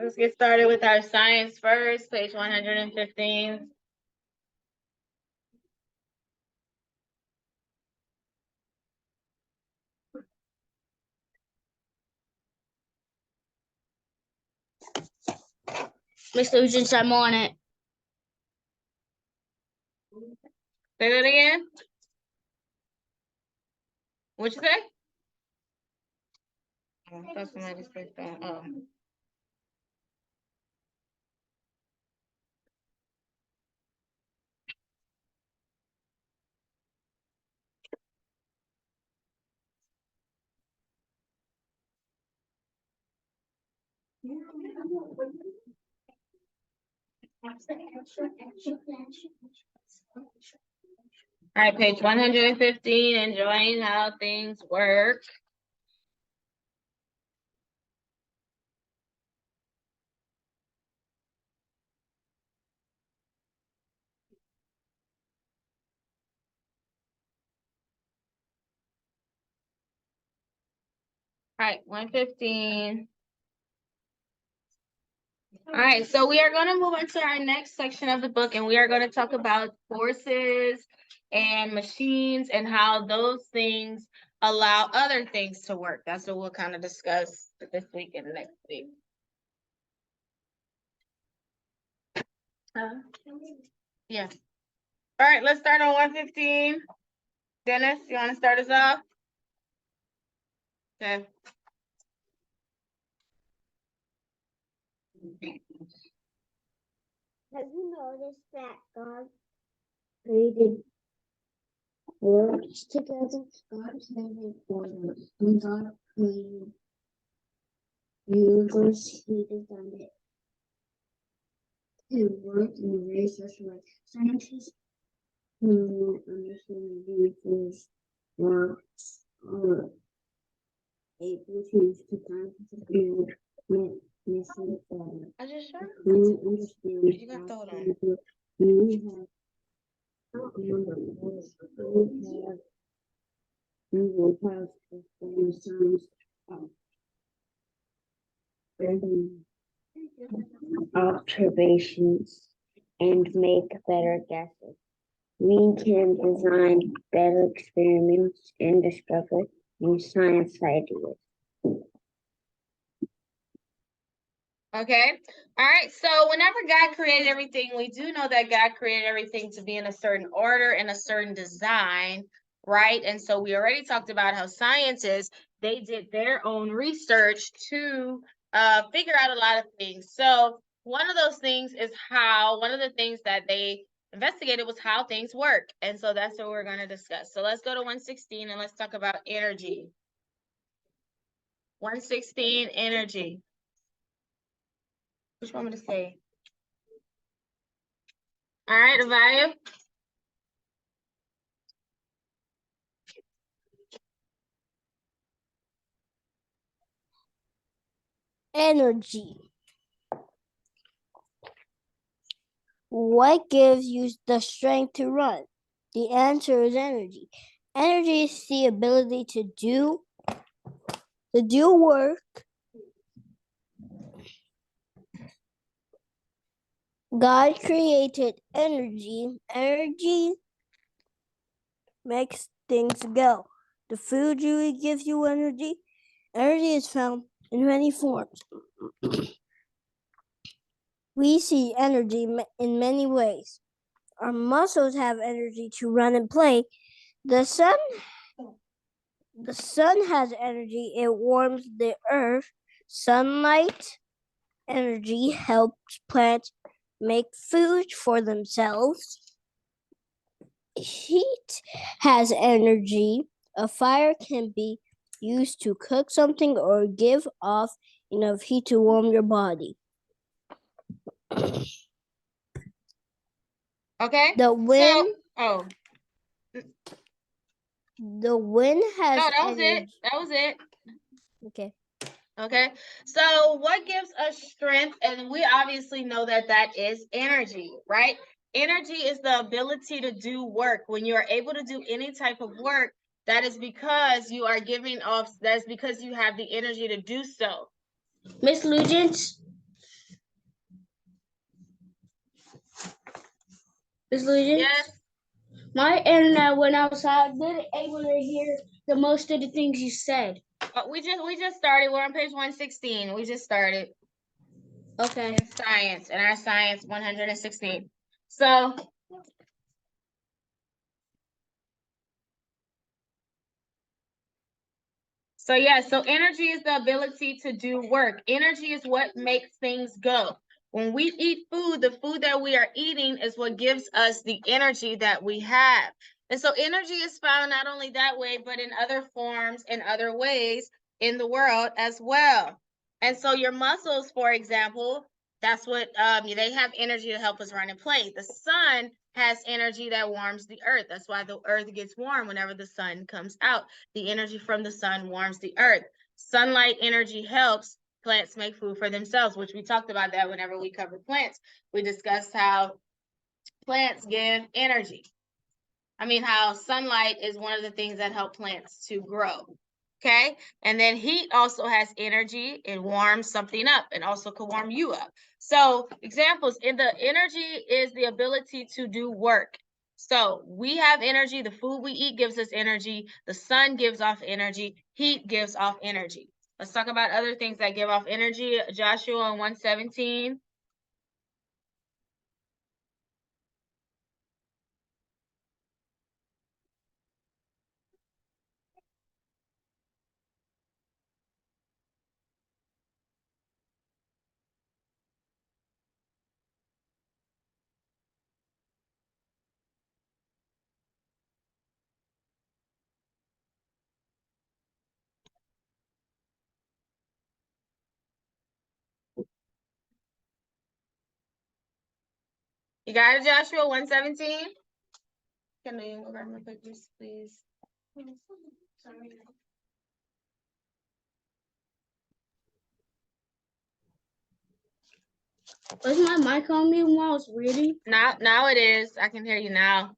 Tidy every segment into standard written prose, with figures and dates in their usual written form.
Let's get started with our science first, page 115. Miss Lucians, I'm on it. Say that again. What'd you say? I thought somebody said that. Oh. All right, page 115, enjoying how things work. All right, 115. All right, so we are going to move into our next section of the book, and we are going to talk about forces and machines and how those things allow other things to work. That's what we'll kind of discuss this week and next week. Yeah. All right, let's start on 115. Dennis, you want to start us off? Okay. Have you noticed that God created worlds together? God created order, and God created the universe. He designed it to work in a very special way. Scientists who understand the universe are able to use the scientific method. I just sure. We understand You got the hold on. we have I don't remember we will have some observations and make better guesses. We can design better experiments and discover new science ideas. Okay. All right. So whenever God created everything, we do know that God created everything to be in a certain order and a certain design, right? And so we already talked about how scientists, they did their own research to figure out a lot of things. So one of those things is one of the things that they investigated was how things work. And so that's what we're going to discuss. So let's go to 116 and let's talk about energy. 116, energy. Which one want me to say? All right, Avaya. Energy. What gives you the strength to run? The answer is energy. Energy is the ability to do work. God created energy. Energy makes things go. The food you eat gives you energy. Energy is found in many forms. We see energy in many ways. Our muscles have energy to run and play. The sun has energy. It warms the earth. Sunlight energy helps plants make food for themselves. Heat has energy. A fire can be used to cook something or give off enough heat to warm your body. Okay. The wind. The wind has. No, that was energy. it. That was it. Okay. Okay. So what gives us strength? And we obviously know that that is energy, right? Energy is the ability to do work. When you are able to do any type of work, that is because you are giving off, that's because you have the energy to do so. Miss Lugents? Miss Lucian? Yes. My internet went out, so I didn't able to hear the most of the things you said. We just started. We're on page 116. We just started Okay. in science, in our science 116. So yeah, so energy is the ability to do work. Energy is what makes things go. When we eat food, the food that we are eating is what gives us the energy that we have. And so energy is found not only that way, but in other forms, in other ways in the world as well. And so your muscles, for example, that's what they have energy to help us run and play. The sun has energy that warms the earth. That's why the earth gets warm whenever the sun comes out. The energy from the sun warms the earth. Sunlight energy helps plants make food for themselves, which we talked about that whenever we covered plants. We discussed how plants give energy. I mean, how sunlight is one of the things that help plants to grow. Okay. And then heat also has energy. It warms something up and also can warm you up. So examples in the energy is the ability to do work. So we have energy. The food we eat gives us energy. The sun gives off energy. Heat gives off energy. Let's talk about other things that give off energy. Joshua on 117. You got it, Joshua, 117? Can you go grab my pictures, please? Sorry. Was my mic on mute while I was reading? Now it is. I can hear you now.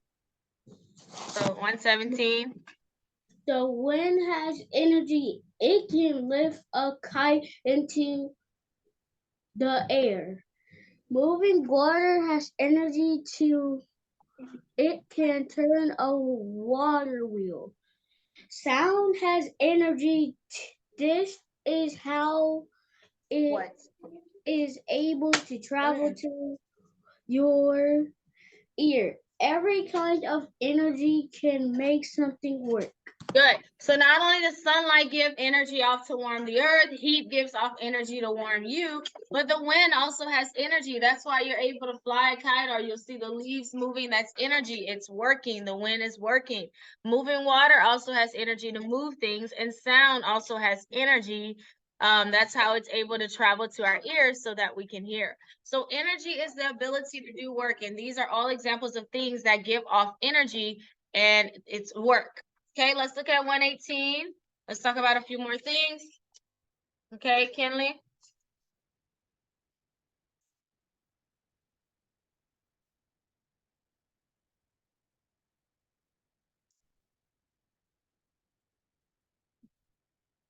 So 117. The wind has energy. It can lift a kite into the air. Moving water has energy to it can turn a water wheel. Sound has energy. This is how it What? is able to travel to your ear. Every kind of energy can make something work. Good. So not only does sunlight give energy off to warm the earth, heat gives off energy to warm you, but the wind also has energy. That's why you're able to fly a kite, or you'll see the leaves moving. That's energy. It's working. The wind is working. Moving water also has energy to move things, and sound also has energy. That's how it's able to travel to our ears so that we can hear. So energy is the ability to do work, and these are all examples of things that give off energy, and it's work. Okay, let's look at 118. Let's talk about a few more things. Okay, Kinley.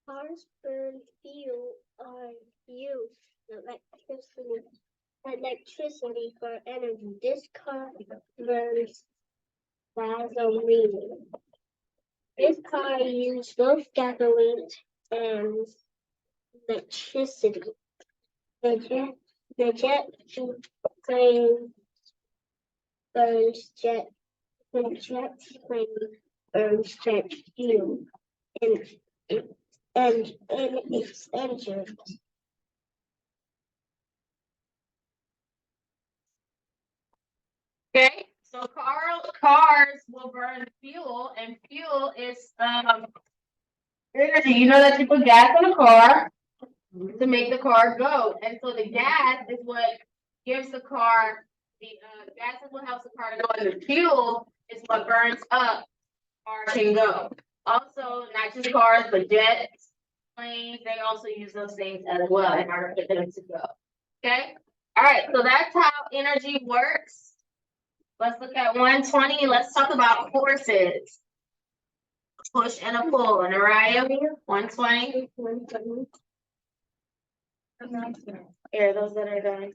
Cars burn fuel or use electricity for energy. This car burns gasoline. This car uses both gasoline and electricity. The jet plane burns jet. The jet plane burns jet fuel and in its engine. Okay, so cars will burn fuel, and fuel is energy. You know that you put gas in a car to make the car go, and so the gas is what gives the car the gas is what helps the car to go, and the fuel is what burns up the car can go. Also, not just cars, but jets, planes, they also use those things as well in order for them to go. Okay. All right. So that's how energy works. Let's look at 120. Let's talk about forces. Push and a pull. And Araya, 120. Here, those that are done.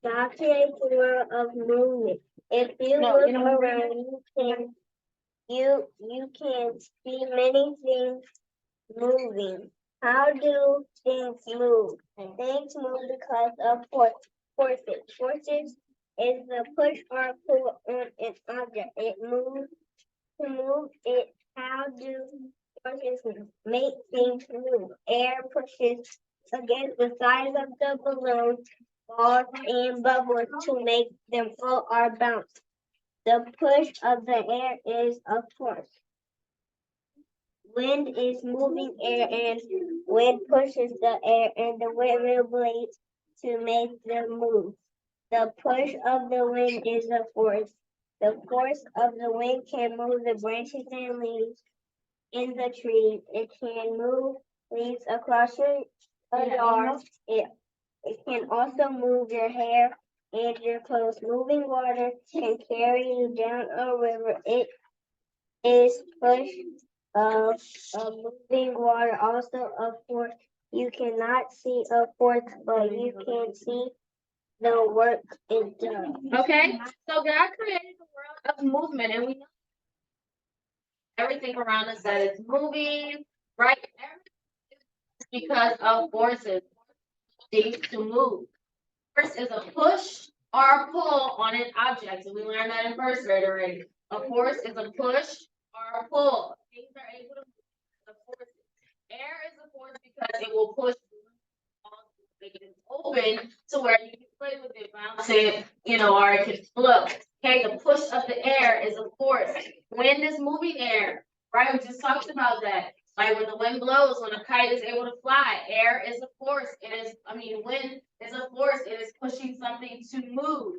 God created the world of movement. If you No, look you know what? around, you can see many things moving. How do things move? Things move because of forces. Forces is the push or pull on an object. It moves. To move it, how do forces make things move? Air pushes against the sides of the balloon, balls and bubbles to make them float or bounce. The push of the air is a force. Wind is moving air and wind pushes the air and the windmill blades to make them move. The push of the wind is a force. The force of the wind can move the branches and leaves in the trees. It can move leaves across your yard. It can also move your hair and your clothes. Moving water can carry you down a river. It is push of moving water, also a force. You cannot see a force, but you can see the work it does. Okay, so God created the world of movement, and we know everything around us that is moving, right? Everything is because of forces, things to move. Force is a push or a pull on an object, and we learned that in first grade already. A force is a push or a pull. Things are able to move because of forces. Air is a force because it will push make it open to where you can play with it, bounce it, or it can float. Okay, the push of the air is a force. Wind is moving air, right? We just talked about that. Like when the wind blows, when a kite is able to fly, air is a force. Wind is a force. It is pushing something to move,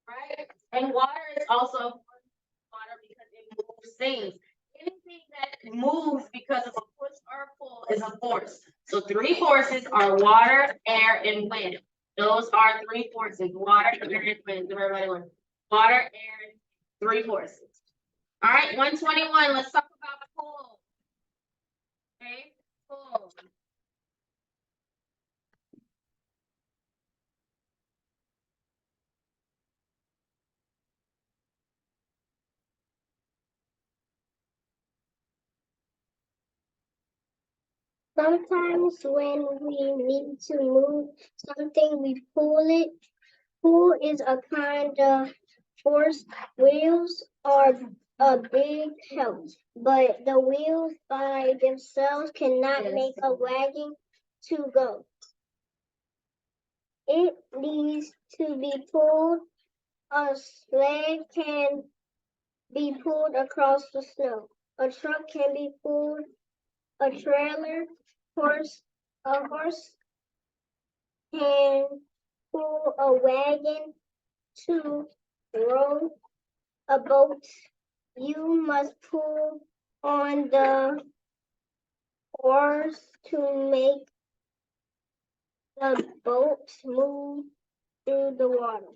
right? And water is also a force of water because it moves things. Anything that moves because of a push or a pull is a force. So three forces are water, air, and wind. Those are three forces: water, air, and wind. Give everybody one. Water, air, and three forces. All right, 121. Let's talk about pull. Okay, pull. Sometimes when we need to move something, we pull it. Pull is a kind of force. Wheels are a big help, but the wheels by themselves cannot make a wagon to go. It needs to be pulled. A sled can be pulled across the snow. A truck can be pulled. A trailer, a horse can pull a wagon to row a boat. You must pull on the oars to make the boat move through the water.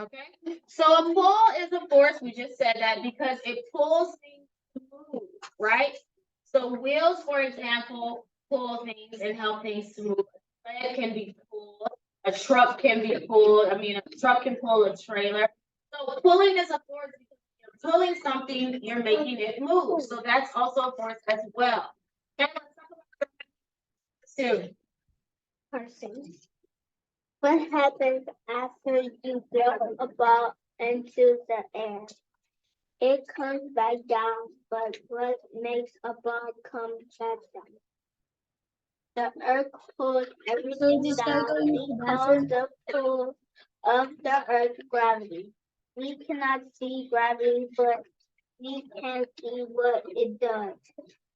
Okay, so a pull is a force. We just said that because it pulls things to move, right? So wheels, for example, pull things and help things to move. A sled can be pulled. A truck can be pulled. A truck can pull a trailer. So pulling is a force because you're pulling something, you're making it move. So that's also a force as well. Okay, let's talk about two. Person. What happens after you throw a ball into the air? It comes back down, but what makes a ball come back down? The earth pulls everything down because the pull of the earth's gravity. We cannot see gravity, but we can see what it does.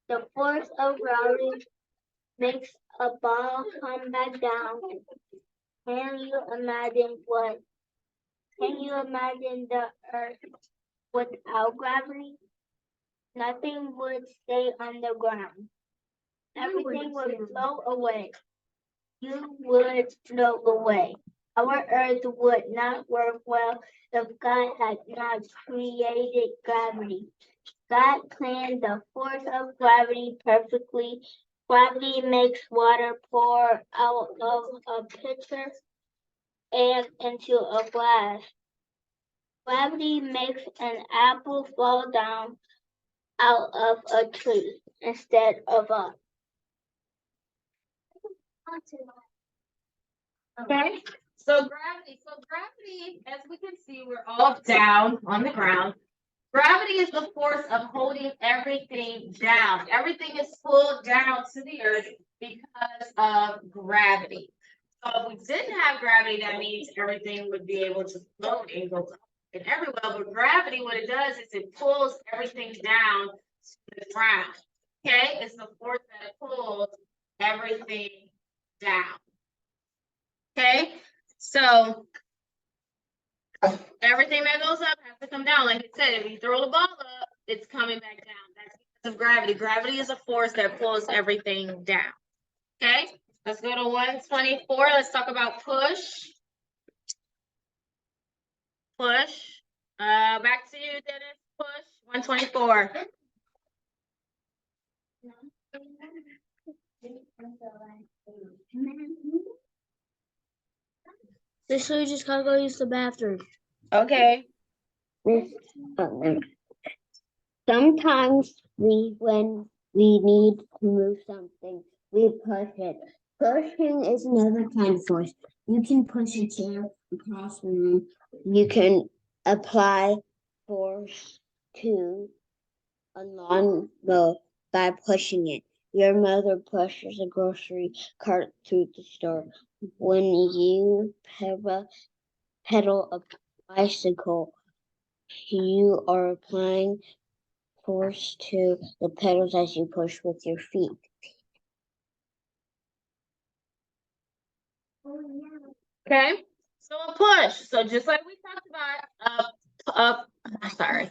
The force of gravity makes a ball come back down. Can you imagine the earth without gravity? Nothing would stay on the ground. Everything would float away. You would float away. Our earth would not work well if God had not created gravity. God planned the force of gravity perfectly. Gravity makes water pour out of a pitcher and into a glass. Gravity makes an apple fall down out of a tree instead of up. Okay, so gravity, as we can see, we're all down on the ground. Gravity is the force of holding everything down. Everything is pulled down to the earth because of gravity. So if we didn't have gravity, that means everything would be able to float and go up and everywhere. But gravity, what it does is it pulls everything down to the ground. Okay, it's the force that pulls everything down. Okay, so everything that goes up has to come down. Like I said, if you throw the ball up, it's coming back down. That's because of gravity. Gravity is a force that pulls everything down. Okay, let's go to 124. Let's talk about push. Push. Back to you, Dennis. Push. 124. So we just gotta go use the bathroom. Okay. Sometimes when we need to move something, we push it. Pushing is another kind of force. You can push a chair across the room. You can apply force to a lawnmower by pushing it. Your mother pushes a grocery cart through the store. When you pedal a bicycle, you are applying force to the pedals as you push with your feet. Okay. So a push. So just like we talked about, sorry.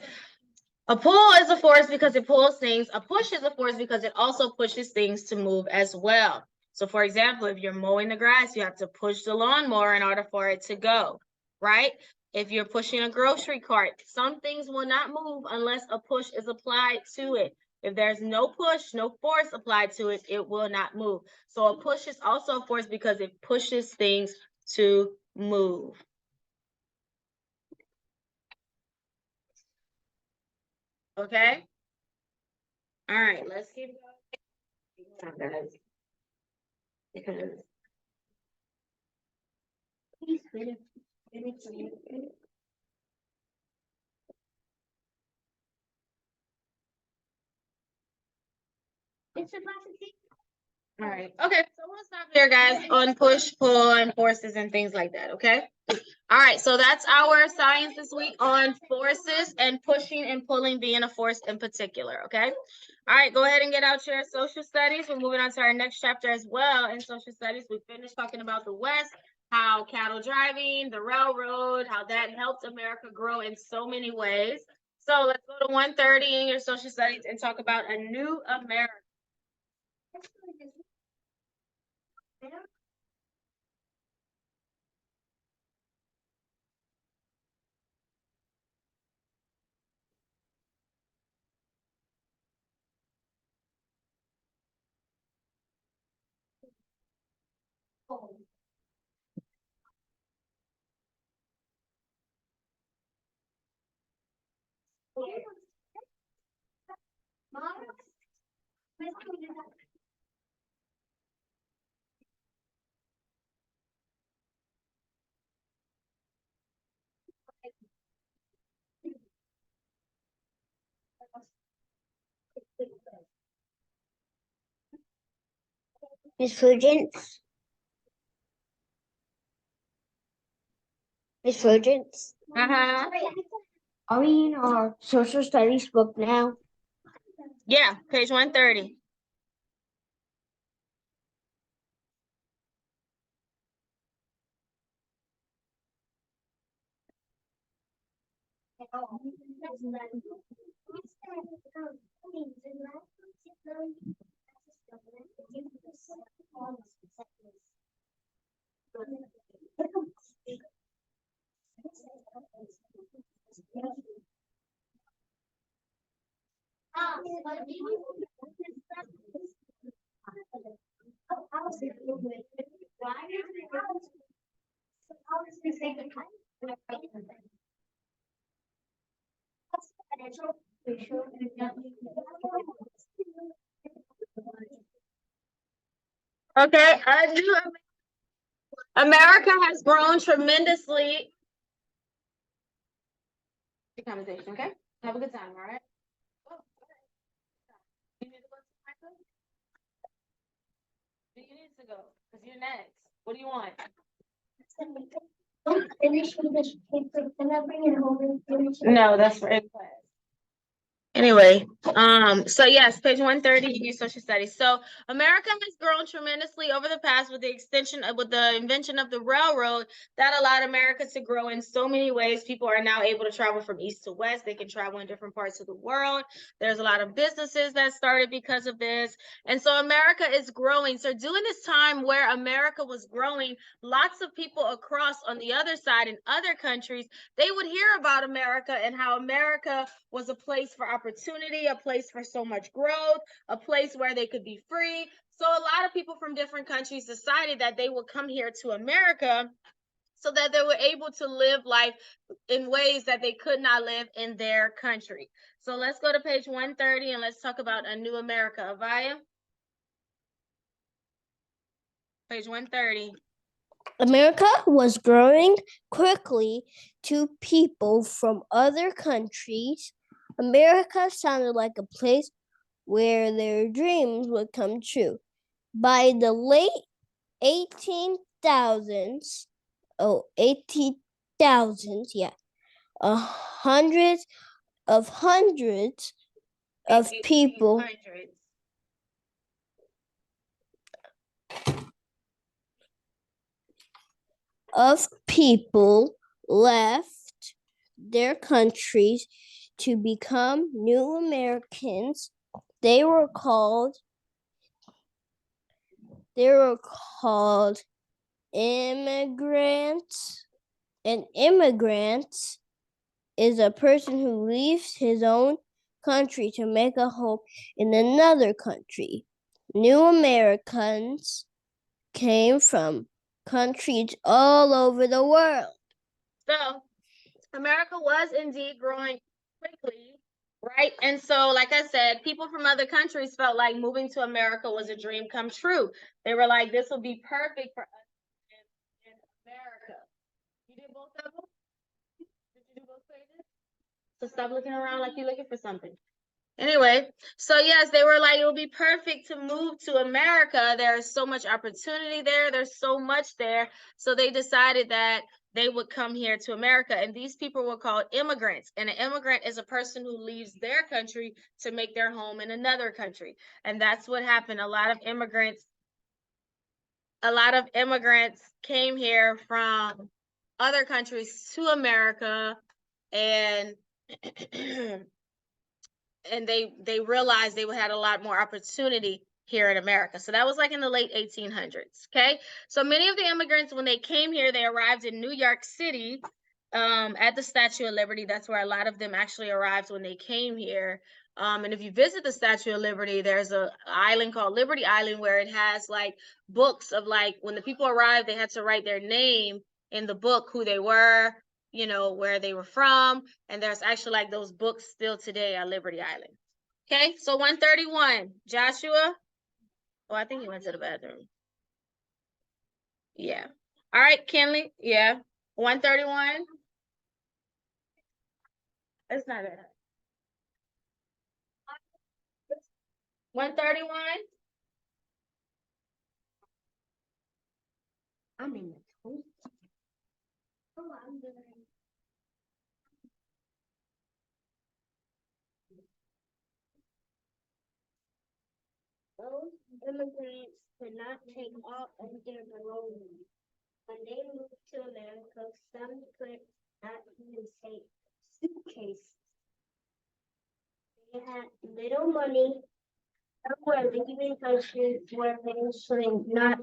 A pull is a force because it pulls things. A push is a force because it also pushes things to move as well. So for example, if you're mowing the grass, you have to push the lawnmower in order for it to go, right? If you're pushing a grocery cart, some things will not move unless a push is applied to it. If there's no push, no force applied to it, it will not move. So a push is also a force because it pushes things to move. Okay? All right, let's keep going, guys. Because all right. Okay. So we'll stop here, guys, on push, pull, and forces and things like that. Okay. All right. So that's our science this week on forces and pushing and pulling being a force in particular. Okay. All right. Go ahead and get out your social studies. We're moving on to our next chapter as well in social studies. We finished talking about the West, how cattle driving, the railroad, how that helped America grow in so many ways. So let's go to 130 in your social studies and talk about a new America. Miss Prudence? Miss Prudence? Uh-huh. Are we in our social studies book now? Yeah, page 130. Okay, America has grown tremendously. The conversation, okay? Have a good time, all right? You need to go to Michael? Do you need to go? Because you're next. What do you want? No, that's for in class. Anyway, so yes, page 130, you use social studies. So America has grown tremendously over the past with the invention of the railroad that allowed America to grow in so many ways. People are now able to travel from east to west. They can travel in different parts of the world. There's a lot of businesses that started because of this. And so America is growing. So during this time where America was growing, lots of people across on the other side in other countries, they would hear about America and how America was a place for opportunity, a place for so much growth, a place where they could be free. So a lot of people from different countries decided that they would come here to America so that they were able to live life in ways that they could not live in their country. So let's go to page 130 and let's talk about a new America. Avaya? Page 130. America was growing quickly to people from other countries. America sounded like a place where their dreams would come true. By the late 18,000s, hundreds of people 1800s. of people left their countries to become new Americans. They were called immigrants. An immigrant is a person who leaves his own country to make a home in another country. New Americans came from countries all over the world. So America was indeed growing quickly, right? And so, like I said, people from other countries felt like moving to America was a dream come true. They were like, this will be perfect for us in America. You did both of them? Did you do both pages? So stop looking around like you're looking for something. Anyway, so yes, they were like, it would be perfect to move to America. There's so much opportunity there. There's so much there. So they decided that they would come here to America. And these people were called immigrants. And an immigrant is a person who leaves their country to make their home in another country. And that's what happened. A lot of immigrants came here from other countries to America, and and they realized they had a lot more opportunity here in America. So that was like in the late 1800s. Okay. So many of the immigrants, when they came here, they arrived in New York City at the Statue of Liberty. That's where a lot of them actually arrived when they came here. And if you visit the Statue of Liberty, there's an island called Liberty Island where it has like books of like when the people arrived, they had to write their name in the book, who they were, you know, where they were from. And there's actually like those books still today at Liberty Island. Okay, so 131, Joshua. Oh, I think he went to the bathroom. Yeah. All right, Kenley. Yeah. 131. It's not that. 131. I mean, Those immigrants could not take all of their belongings. When they moved to America, some could not even take suitcases. They had little money. Some were leaving countries where they should not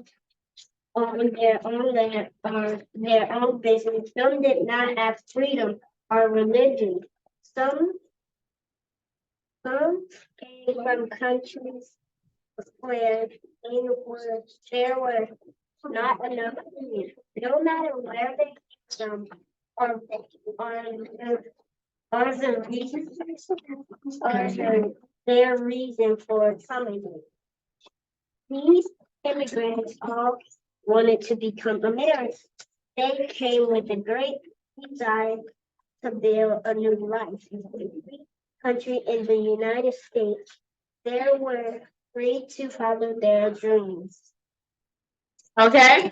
own their own land or their own business. Some did not have freedom or religion. Some came from countries where there were not enough food. No matter where they came from, or the reason, their reason for coming. These immigrants all wanted to become Americans. They came with a great desire to build a new life in a free country in the United States. They were free to follow their dreams. Okay,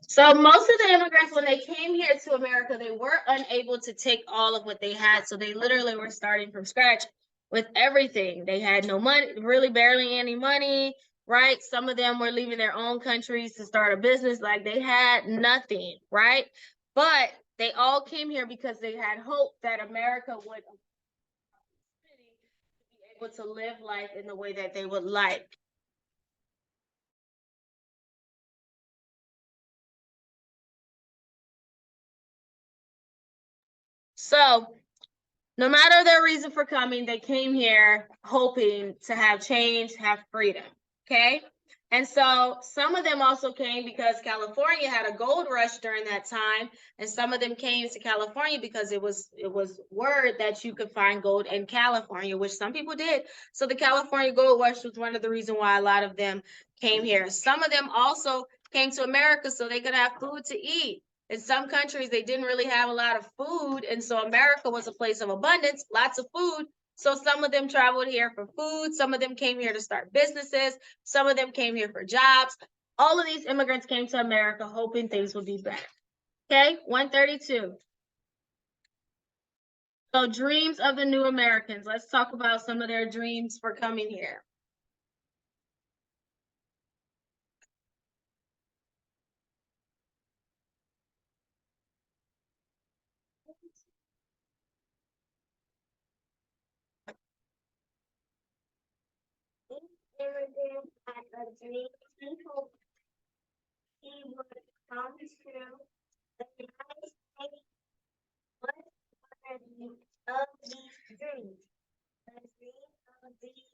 so most of the immigrants, when they came here to America, they were unable to take all of what they had. So they literally were starting from scratch with everything. They had no money, really barely any money, right? Some of them were leaving their own countries to start a business, like they had nothing, right? But they all came here because they had hope that America would be able to live life in the way that they would like. So no matter their reason for coming, they came here hoping to have change, have freedom. Okay. And so some of them also came because California had a gold rush during that time. And some of them came to California because it was word that you could find gold in California, which some people did. So the California gold rush was one of the reasons why a lot of them came here. Some of them also came to America so they could have food to eat. In some countries, they didn't really have a lot of food. And so America was a place of abundance, lots of food. So some of them traveled here for food. Some of them came here to start businesses. Some of them came here for jobs. All of these immigrants came to America hoping things would be better. Okay, 132. So dreams of the new Americans. Let's talk about some of their dreams for coming here. Immigrants had a dream and hope he would come true. The United States was one of these dreams. The dream of being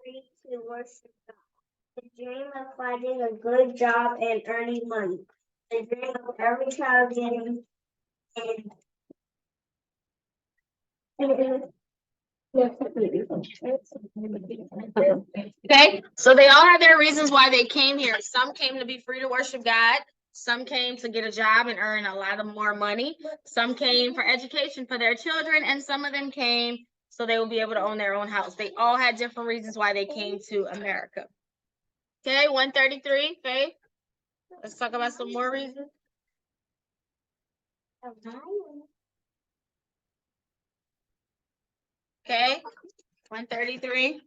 free to worship God. The dream of finding a good job and earning money. The dream of every child getting an Okay, so they all had their reasons why they came here. Some came to be free to worship God. Some came to get a job and earn a lot of more money. Some came for education for their children, and some of them came so they would be able to own their own house. They all had different reasons why they came to America. Okay, 133, Faith. Let's talk about some more reasons. Okay, 133.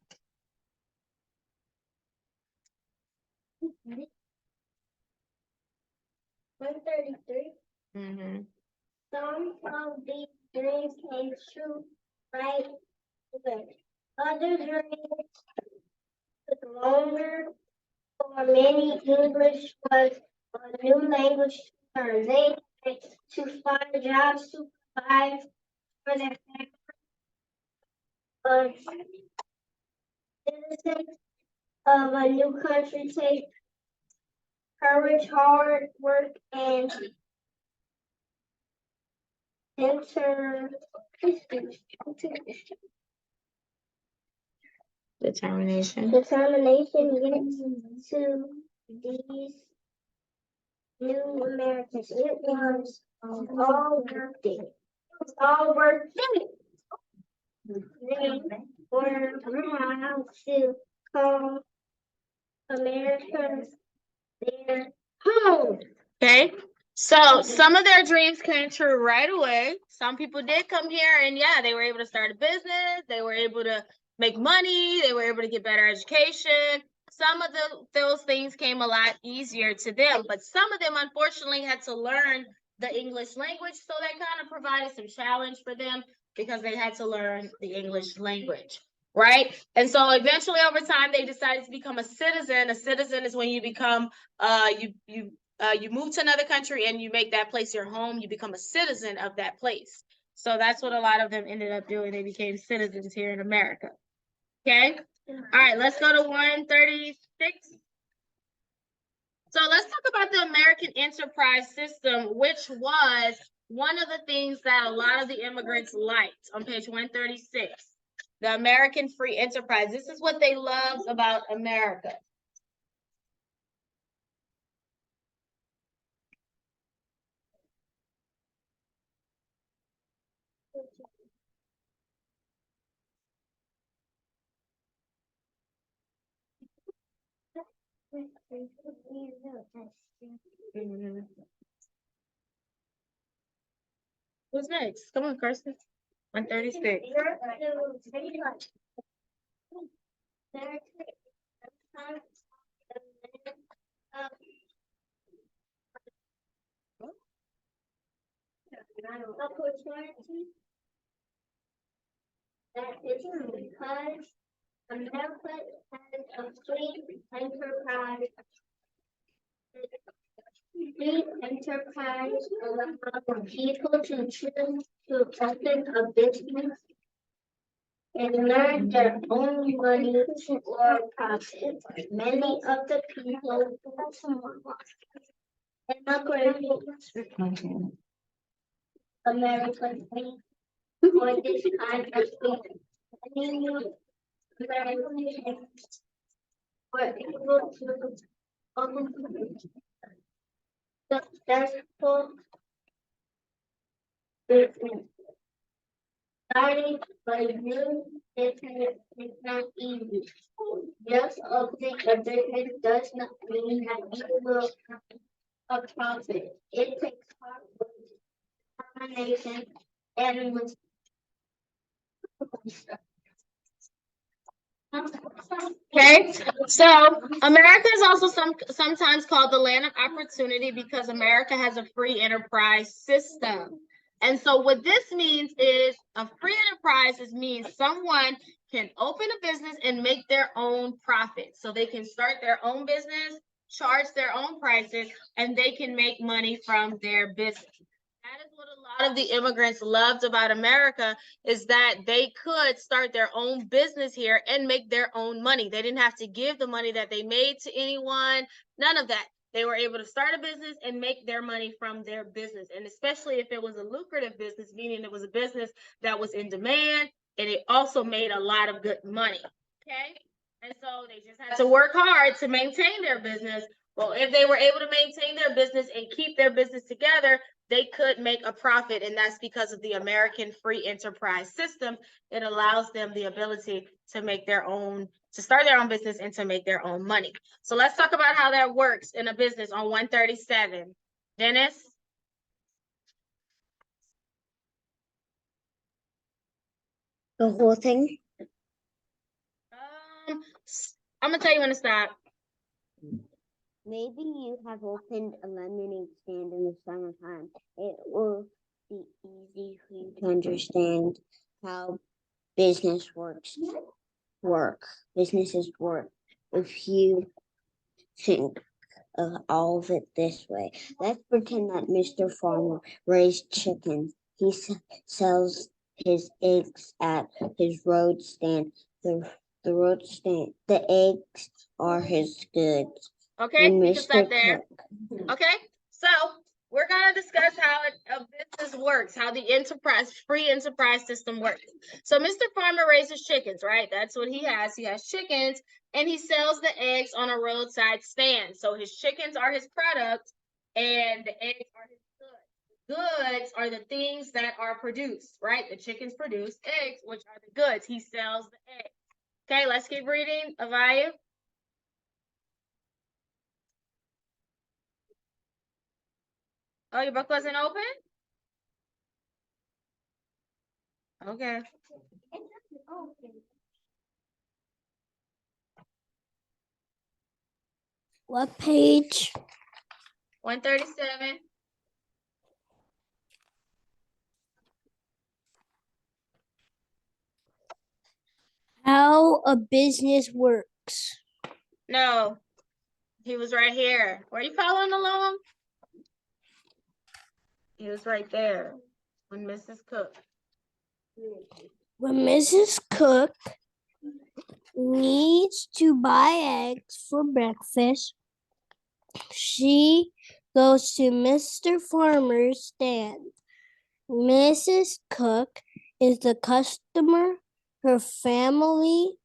133. Mm-hmm. Some of these dreams came true right away. Other dreams took longer. For many, English was a new language to learn. They had to find jobs to provide for their families. Citizens of a new country take courage, hard work, and Determination. determination yet to these new Americans. It was all worth it. It was all worth it. They were proud to call America their home. Okay, so some of their dreams came true right away. Some people did come here and yeah, they were able to start a business. They were able to make money. They were able to get better education. Some of those things came a lot easier to them, but some of them unfortunately had to learn the English language. So that kind of provided some challenge for them because they had to learn the English language. Right. And so eventually over time, they decided to become a citizen. A citizen is when you become you move to another country and you make that place your home. You become a citizen of that place. So that's what a lot of them ended up doing. They became citizens here in America. Okay. All right, let's go to 136. So let's talk about the American enterprise system, which was one of the things that a lot of the immigrants liked on page 136. The American free enterprise. This is what they loved about America. Who's next? Come on, Kirsten. 136. Opportunity. That is because America has a free enterprise. Free enterprise allows people to choose to open a business and earn their own money or profit. Many of the people immigrated American free for this kind of freedom. Many new Americans were able to open successful business. Starting a new business is not easy. Just opening a business does not mean that you will have a profit. It takes hard work, determination, and Okay, so America is also sometimes called the land of opportunity because America has a free enterprise system. And so what this means is a free enterprise means someone can open a business and make their own profit. So they can start their own business, charge their own prices, and they can make money from their business. That is what a lot of the immigrants loved about America, is that they could start their own business here and make their own money. They didn't have to give the money that they made to anyone, none of that. They were able to start a business and make their money from their business. And especially if it was a lucrative business, meaning it was a business that was in demand and it also made a lot of good money. Okay. And so they just had to work hard to maintain their business. Well, if they were able to maintain their business and keep their business together, they could make a profit, and that's because of the American free enterprise system. It allows them the ability to make their own, to start their own business and to make their own money. So let's talk about how that works in a business on 137. Dennis? The whole thing? I'm gonna tell you when to stop. Maybe you have opened a lemonade stand in the summertime. It will be easy for you to understand how businesses work. If you think of all of it this way. Let's pretend that Mr. Farmer raised chickens. He sells his eggs at his road stand. The eggs are his goods. Okay, And you can stop Mr. there. Cook. Okay, so we're gonna discuss how a business works, how the free enterprise system works. So Mr. Farmer raises chickens, right? That's what he has. He has chickens and he sells the eggs on a roadside stand. So his chickens are his product and the eggs are his goods. The goods are the things that are produced, right? The chickens produce eggs, which are the goods. He sells the eggs. Okay, let's keep reading. Avaya. Oh, your book wasn't open? Okay. What page? 137. How a business works. No, he was right here. Were you following along? He was right there when Mrs. Cook. When Mrs. Cook needs to buy eggs for breakfast, she goes to Mr. Farmer's stand. Mrs. Cook is the customer. Her family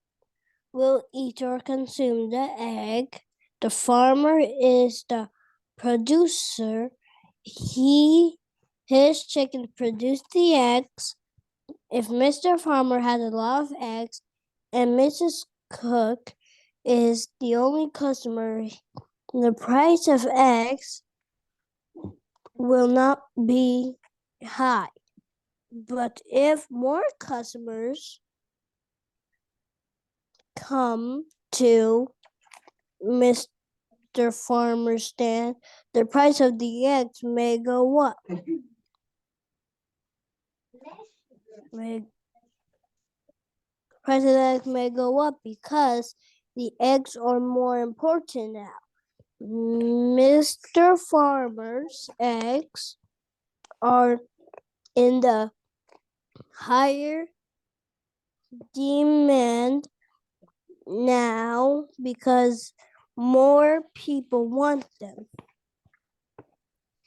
will eat or consume the egg. The farmer is the producer. His chickens produce the eggs. If Mr. Farmer has a lot of eggs and Mrs. Cook is the only customer, the price of eggs will not be high. But if more customers come to Mr. Farmer's stand, the price of the eggs may go up. Price of the eggs may go up because the eggs are more important now. Mr. Farmer's eggs are in the higher demand now because more people want them.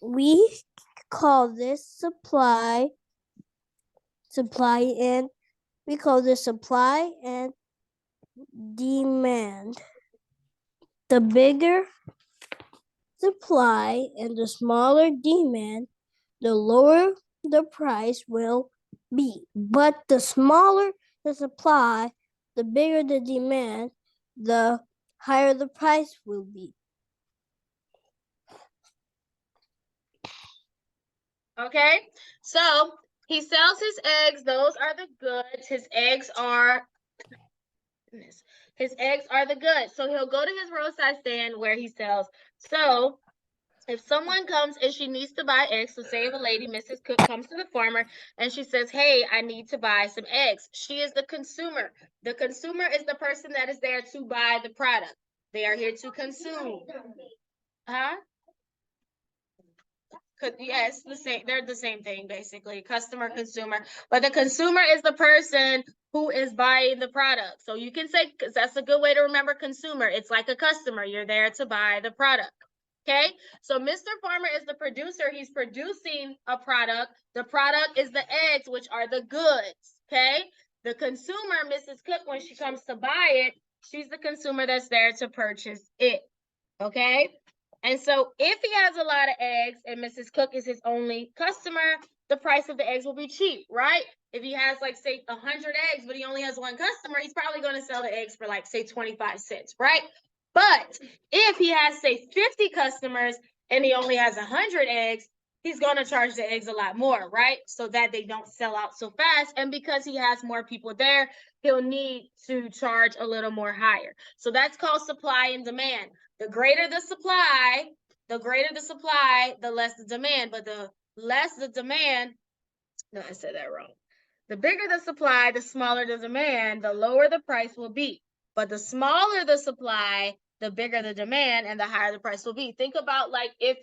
We call this supply and demand. The bigger supply and the smaller demand, the lower the price will be. But the smaller the supply, the bigger the demand, the higher the price will be. Okay, so he sells his eggs. Those are the goods. His eggs are the goods. So he'll go to his roadside stand where he sells. So if someone comes and she needs to buy eggs, so say if a lady, Mrs. Cook, comes to the farmer and she says, hey, I need to buy some eggs. She is the consumer. The consumer is the person that is there to buy the product. They are here to consume. Huh? Yes, they're the same thing, basically, customer, consumer. But the consumer is the person who is buying the product. So you can say, because that's a good way to remember consumer. It's like a customer. You're there to buy the product. Okay, so Mr. Farmer is the producer. He's producing a product. The product is the eggs, which are the goods. Okay, the consumer, Mrs. Cook, when she comes to buy it, she's the consumer that's there to purchase it. Okay, and so if he has a lot of eggs and Mrs. Cook is his only customer, the price of the eggs will be cheap, right? If he has, like, say 100 eggs, but he only has one customer, he's probably going to sell the eggs for, like, say 25 cents, right? But if he has, say, 50 customers and he only has 100 eggs, he's going to charge the eggs a lot more, right? So that they don't sell out so fast. And because he has more people there, he'll need to charge a little more higher. So that's called supply and demand. The greater the supply, the less the demand. But the less the demand, no, I said that wrong. The bigger the supply, the smaller the demand, the lower the price will be. But the smaller the supply, the bigger the demand and the higher the price will be. Think about, like, if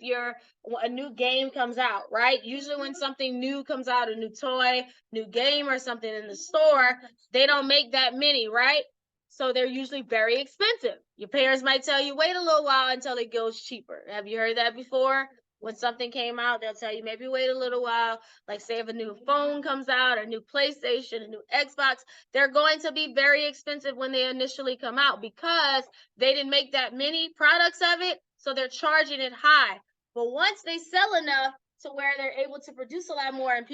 a new game comes out, right? Usually when something new comes out, a new toy, new game or something in the store, they don't make that many, right? So they're usually very expensive. Your parents might tell you, wait a little while until it goes cheaper. Have you heard that before? When something came out, they'll tell you maybe wait a little while. Like, say if a new phone comes out, a new PlayStation, a new Xbox, they're going to be very expensive when they initially come out because they didn't make that many products of it, so they're charging it high. But once they sell enough to where they're able to produce a lot more and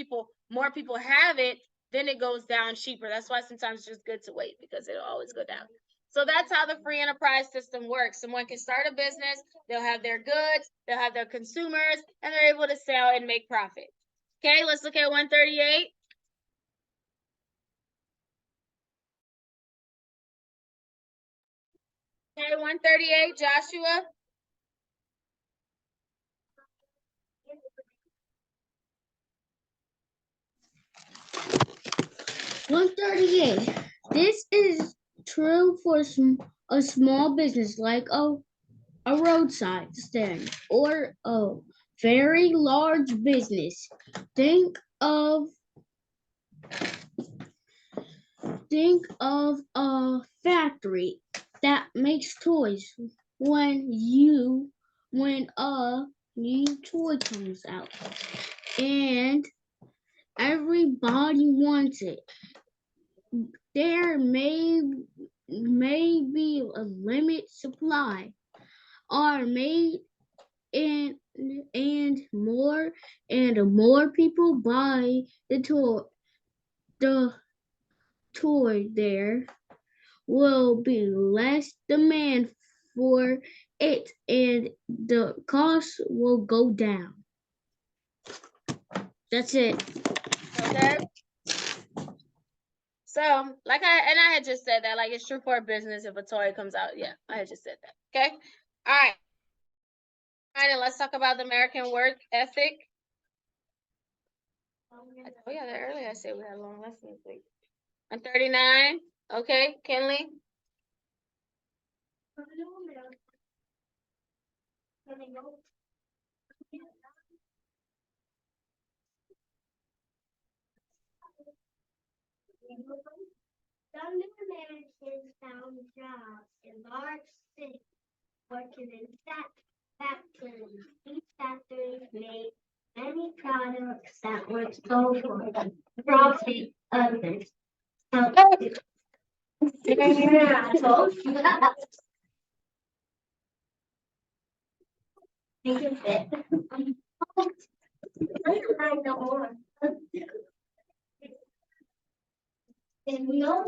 more people have it, then it goes down cheaper. That's why sometimes it's just good to wait because it'll always go down. So that's how the free enterprise system works. Someone can start a business, they'll have their goods, they'll have their consumers, and they're able to sell and make profit. Okay, let's look at 138. Okay, 138, Joshua. This is true for a small business like a roadside stand or a very large business. Think of think of a factory that makes toys when a new toy comes out and everybody wants it. There may be a limited supply are made and more people buy the toy, there will be less demand for it and the cost will go down. That's it. Okay. So, like I had just said that, like it's true for a business if a toy comes out. Yeah, I had just said that. Okay. All right. All right, and let's talk about the American work ethic. Oh yeah, that earlier I said we had a long lesson this week. On 39. Okay, Kenley. Some new Americans found jobs in large cities working in factories. These factories made many products that were sold for profit others. Make it fit. I know more. And we all.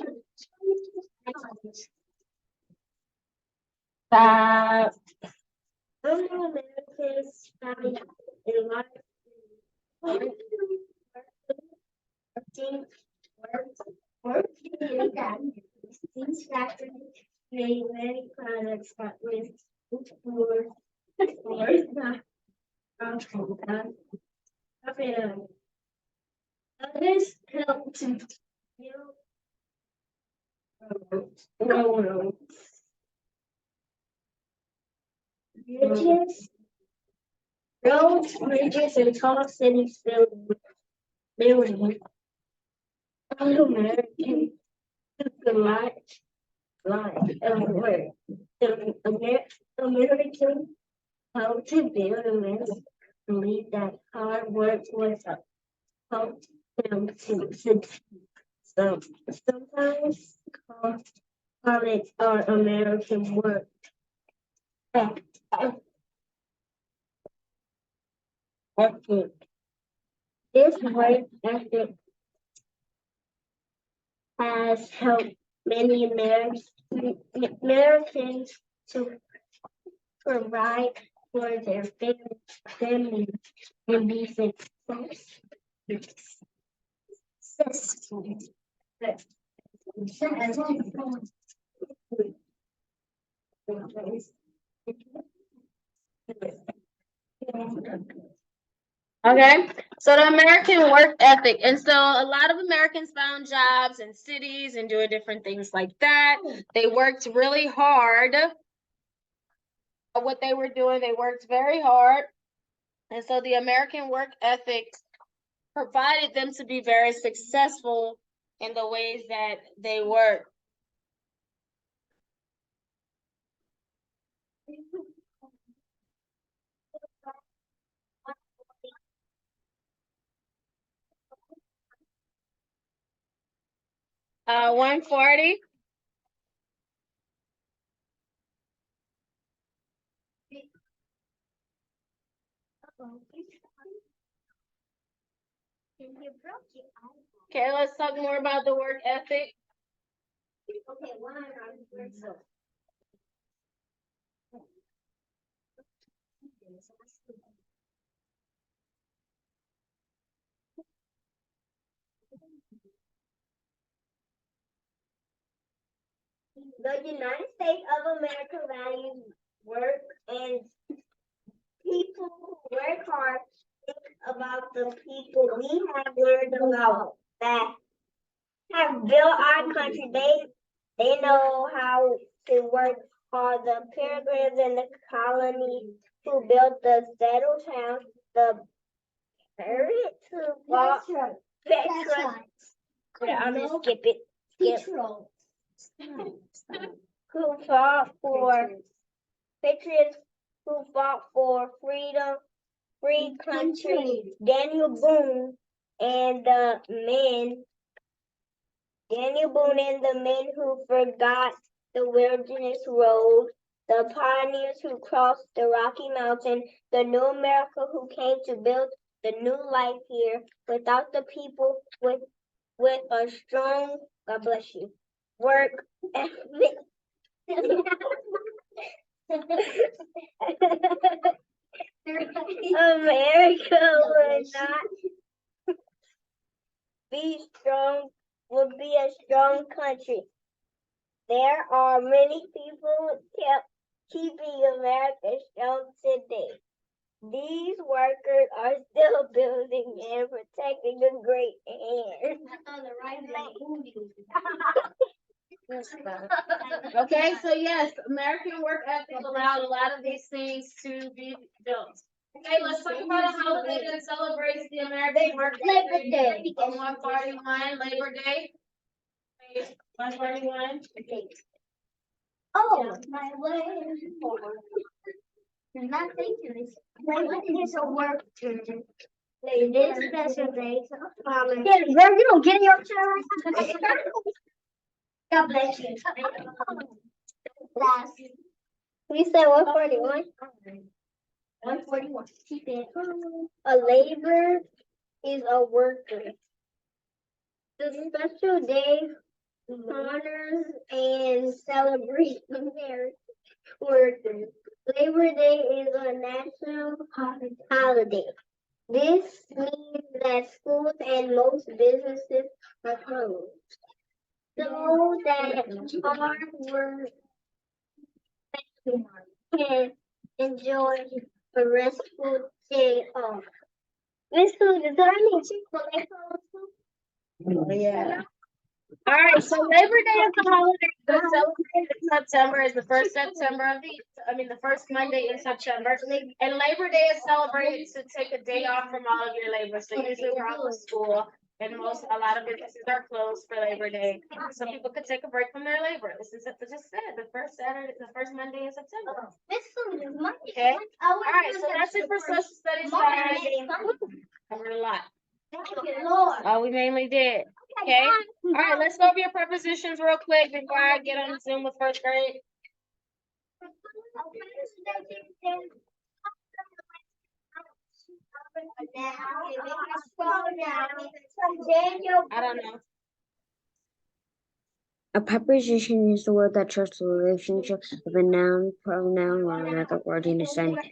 Stop. Some Americans found in large working in factories. These factories made many products that were for others helped to build roads, bridges, and tall cities filled with buildings. All Americans took a large line of work. The American helped to build America, believe that hard work was helped them to succeed. So sometimes call it our American work ethic. This work ethic has helped many Americans to provide for their families and be successful. Okay, so the American work ethic. And so a lot of Americans found jobs in cities and doing different things like that. They worked really hard at what they were doing. They worked very hard. And so the American work ethic provided them to be very successful in the ways that they work. Uh, 140. Okay, let's talk more about the work ethic. Okay, the United States of America values work and people who work hard. Think about the people we have learned about that have built our country. They know how to work hard. The Pilgrims and the colony who built the settled town, the Pirates who fought veterans. I'm gonna skip it. skip. Who fought for patriots who fought for freedom, free country. Daniel Boone and the men. Daniel Boone and the men who forgot the wilderness road, the pioneers who crossed the Rocky Mountain, the new America who came to build the new life here without the people with a strong, God bless you, work ethic. America would not be strong, would be a strong country. There are many people keeping America strong today. These workers are still building and protecting the great hand. Okay, so yes, American work ethic allowed a lot of these things to be built. Okay, let's talk about a holiday that celebrates the American work Labor ethic. Day. On 141, Labor Day. 141. Oh, my way. I'm not thinking this. Labor is a work day. It is a special day. Yeah, girl, you don't get in your chair. God bless you. Last. We said 141. 141. Keep it. A labor is a worker. The special day honors and celebrates American workers. Labor Day is a national holiday. This means that schools and most businesses are closed, so that hard work can enjoy a restful day off. Miss Food, is there any Chick-fil-A closed? Yeah. All right, so Labor Day is a holiday that's celebrated in September. Is the first September of the first Monday in September. And Labor Day is celebrated to take a day off from all of your labor. So usually we're off of school, and a lot of businesses are closed for Labor Day. So people could take a break from their labor. This is what I just said, the first Monday in September. Miss Food is Monday. Okay. All right, so that's it for social studies. Covered a lot. Thank you, Lord. Oh, we mainly did. Okay. All right, let's go over your prepositions real quick before I get on Zoom with first grade. I don't know. A preposition is the word that shows the relationship of a noun, pronoun, or another word in a sentence.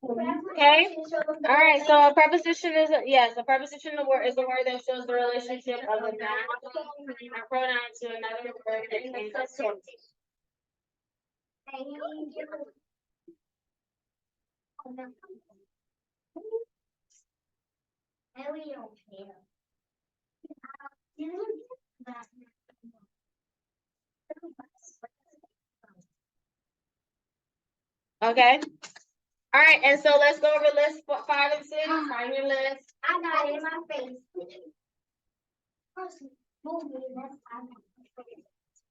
Okay. All right. So a preposition is a preposition is a word that shows the relationship of a noun, a pronoun to another word in a sentence. Okay. All right, and so let's go over list 5 and 6. Find your list. I got it in my face.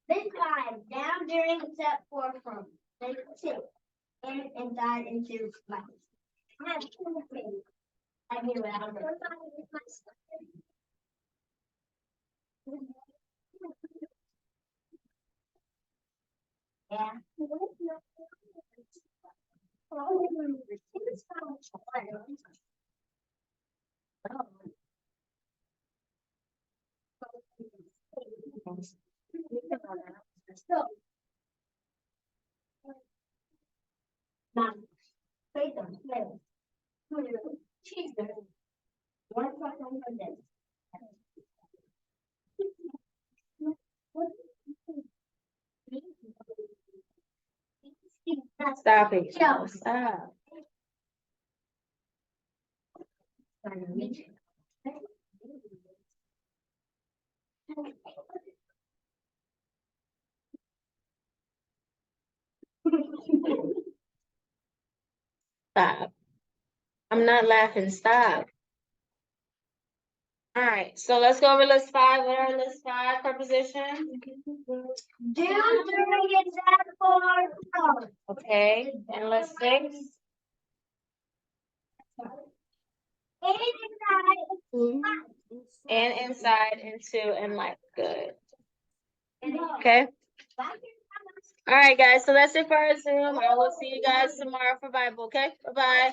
This guy down during step 4 from step 6 and died into life. I have 2 things. I knew it. Yeah. Stop it. Joe. Stop. Stop. I'm not laughing. Stop. All right, so let's go over list 5. What are list 5 prepositions? Do during example. Okay, and list 6. And inside, into, and like. Good. Okay. All right, guys. So that's it for our Zoom. I will see you guys tomorrow for Bible. Okay. Bye bye.